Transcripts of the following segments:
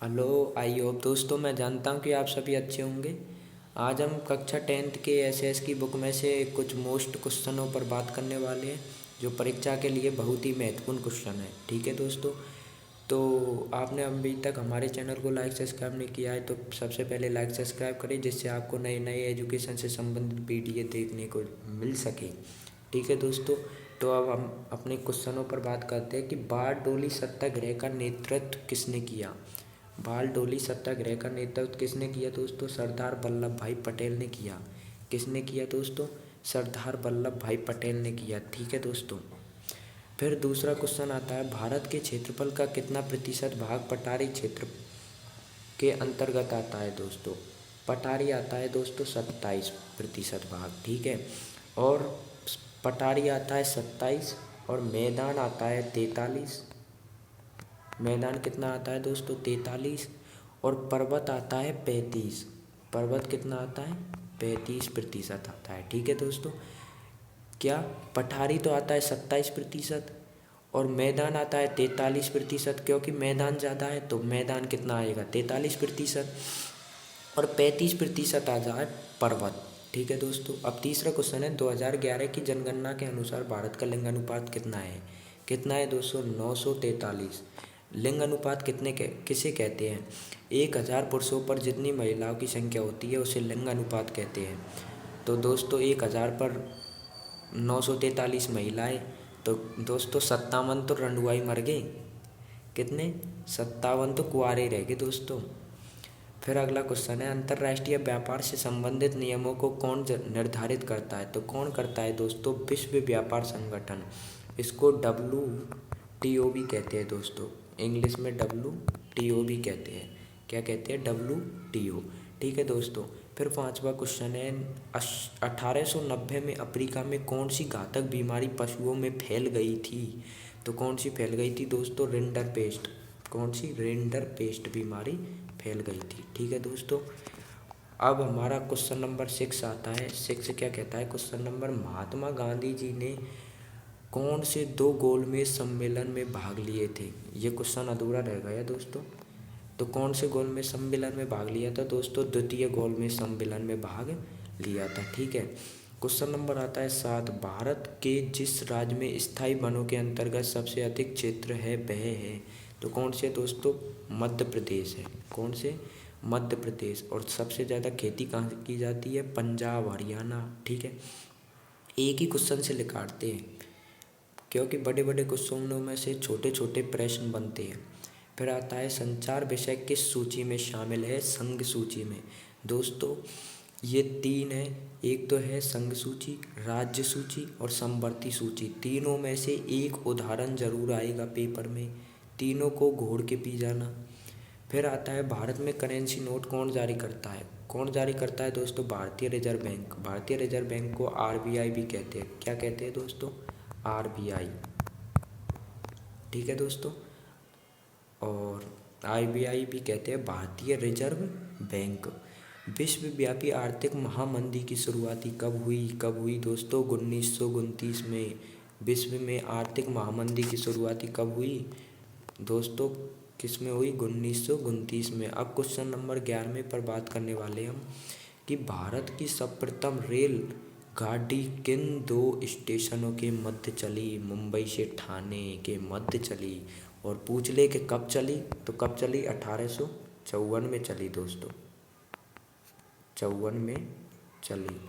Hello, I hope दोस्तों, मैं जानता हूँ कि आप सभी अच्छे होंगे। आज हम कक्षा 10th के एसएस की बुक में से कुछ मोस्ट क्वेश्चनों पर बात करने वाले हैं जो परीक्षा के लिए बहुत ही महत्वपूर्ण क्वेश्चन है। ठीक है दोस्तों, तो आपने अभी तक हमारे चैनल को लाइक सब्सक्राइब नहीं किया है तो सबसे पहले लाइक सब्सक्राइब करें, जिससे आपको नए नए एजुकेशन से संबंधित वीडियो देखने को मिल सके। ठीक है दोस्तों, तो अब हम अपने क्वेश्चनों पर बात करते हैं कि बारडोली सत्याग्रह का नेतृत्व किसने किया। बारडोली सत्याग्रह का नेतृत्व किसने किया दोस्तों? सरदार वल्लभ भाई पटेल ने किया। किसने किया दोस्तों? सरदार वल्लभ भाई पटेल ने किया। ठीक है दोस्तों, फिर दूसरा क्वेश्चन आता है, भारत के क्षेत्रफल का कितना प्रतिशत भाग पठारी क्षेत्र के अंतर्गत आता है दोस्तों? पठारी आता है दोस्तों 27% भाग। ठीक है, और पठारी आता है 27 और मैदान आता है 43। मैदान कितना आता है दोस्तों? 43। और पर्वत आता है 35। पर्वत कितना आता है? 35% आता है। ठीक है दोस्तों, क्या पठारी तो आता है 27% और मैदान आता है 43%, क्योंकि मैदान ज़्यादा है तो मैदान कितना आएगा? 43%। और 35% आ जाए पर्वत। ठीक है दोस्तों, अब तीसरा क्वेश्चन है, 2011 की जनगणना के अनुसार भारत का लिंग अनुपात कितना है? कितना है दोस्तों? 943। लिंग अनुपात किसे कहते हैं? 1000 पुरुषों पर जितनी महिलाओं की संख्या होती है उसे लिंग अनुपात कहते हैं। तो दोस्तों 1000 पर 943 महिलाएं, तो दोस्तों 57 तो रंडुआई मर गए। कितने? 57 तो कुंवारे रह गए दोस्तों। फिर अगला क्वेश्चन है, अंतर्राष्ट्रीय व्यापार से संबंधित नियमों को कौन निर्धारित करता है? तो कौन करता है दोस्तों? विश्व व्यापार संगठन। इसको WTO भी कहते हैं दोस्तों, इंग्लिश में WTO भी कहते हैं। क्या कहते हैं? WTO। ठीक है दोस्तों, फिर पांचवा क्वेश्चन है, 1890 में अफ्रीका में कौन सी घातक बीमारी पशुओं में फैल गई थी? तो कौन सी फैल गई थी दोस्तों? रिंडरपेस्ट। कौन सी? रिंडरपेस्ट बीमारी फैल गई थी। ठीक है दोस्तों, अब हमारा क्वेश्चन नंबर 6 आता है। 6 क्या कहता है क्वेश्चन नंबर, महात्मा गांधी जी ने कौन से 2 गोलमेज सम्मेलन में भाग लिए थे? ये क्वेश्चन अधूरा रह गया दोस्तों। तो कौन से गोलमेज सम्मेलन में भाग लिया था दोस्तों? द्वितीय गोलमेज सम्मेलन में भाग लिया था। ठीक है, क्वेश्चन नंबर आता है 7, भारत के जिस राज्य में स्थायी वनों के अंतर्गत सबसे अधिक क्षेत्र है वह है? तो कौन से दोस्तों? मध्य प्रदेश है। कौन से? मध्य प्रदेश। और सबसे ज़्यादा खेती कहाँ की जाती है? पंजाब, हरियाणा। ठीक है, एक ही क्वेश्चन से निकालते हैं क्योंकि बड़े बड़े क्वेश्चनों में से छोटे छोटे प्रश्न बनते हैं। फिर आता है, संचार विषय किस सूची में शामिल है? संघ सूची में। दोस्तों ये 3 है, एक तो है संघ सूची, राज्य सूची और समवर्ती सूची। तीनों में से एक उदाहरण जरूर आएगा पेपर में, तीनों को घोड़ के पी जाना। फिर आता है, भारत में करेंसी नोट कौन जारी करता है? कौन जारी करता है दोस्तों? भारतीय रिजर्व बैंक। भारतीय रिजर्व बैंक को RBI भी कहते हैं। क्या कहते हैं दोस्तों? RBI। ठीक है दोस्तों, और RBI भी कहते हैं भारतीय रिजर्व बैंक। विश्वव्यापी आर्थिक महामंदी की शुरुआती कब हुई दोस्तों? 1929 में। विश्व में आर्थिक महामंदी की शुरुआती कब हुई दोस्तों? किस में हुई? 1929 में। अब क्वेश्चन नंबर 11 पर बात करने वाले हम कि भारत की सर्वप्रथम रेल गाड़ी किन 2 स्टेशनों के मध्य चली? मुंबई से ठाणे के मध्य चली। और पूछ ले कि कब चली, तो कब चली? 1854 में चली दोस्तों। 54 में चली,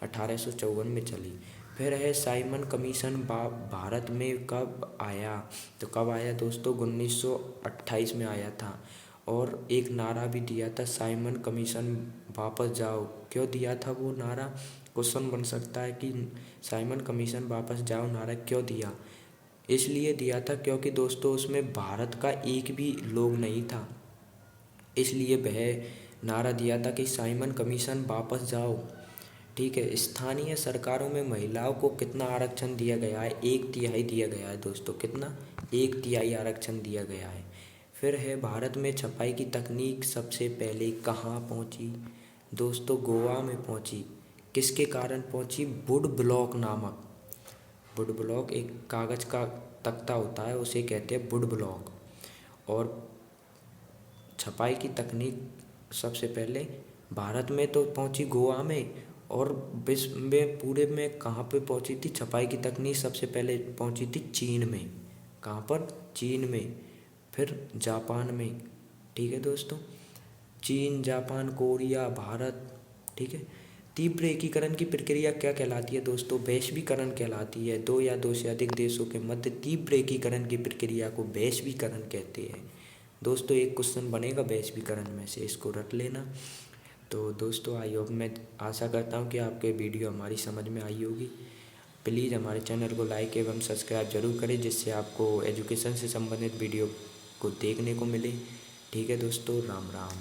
1854 में चली। फिर है, साइमन कमीशन भारत में कब आया? तो कब आया दोस्तों? 1928 में आया था। और एक नारा भी दिया था, साइमन कमीशन वापस जाओ। क्यों दिया था वो नारा? क्वेश्चन बन सकता है कि साइमन कमीशन वापस जाओ नारा क्यों दिया? इसलिए दिया था क्योंकि दोस्तों उसमें भारत का एक भी लोग नहीं था, इसलिए वह नारा दिया था कि साइमन कमीशन वापस जाओ। ठीक है, स्थानीय सरकारों में महिलाओं को कितना आरक्षण दिया गया है? 1/3 दिया गया है दोस्तों। कितना? 1/3 आरक्षण दिया गया है। फिर है, भारत में छपाई की तकनीक सबसे पहले कहाँ पहुँची? दोस्तों गोवा में पहुँची। किसके कारण पहुँची? वुड ब्लॉक नामक। वुड ब्लॉक एक कागज़ का तख्ता होता है, उसे कहते हैं वुड ब्लॉक। और छपाई की तकनीक सबसे पहले भारत में तो पहुंची गोवा में, और विश्व में पूरे में कहाँ पे पहुंची थी छपाई की तकनीक सबसे पहले पहुंची थी चीन में। कहाँ पर? चीन में, फिर जापान में। ठीक है दोस्तों, चीन, जापान, कोरिया, भारत। ठीक है। तीव्र एकीकरण की प्रक्रिया क्या कहलाती है दोस्तों? वैश्वीकरण कहलाती है। दो या दो से अधिक देशों के मध्य तीव्र एकीकरण की प्रक्रिया को वैश्वीकरण कहते हैं। दोस्तों एक क्वेश्चन बनेगा वैश्वीकरण में से, इसको रट लेना। तो दोस्तों आई होप, मैं आशा करता हूँ कि आपके वीडियो हमारी समझ में आई होगी। प्लीज़ हमारे चैनल को लाइक एवं सब्सक्राइब जरूर करें, जिससे आपको एजुकेशन से संबंधित वीडियो को देखने को मिले। ठीक है दोस्तों, राम राम।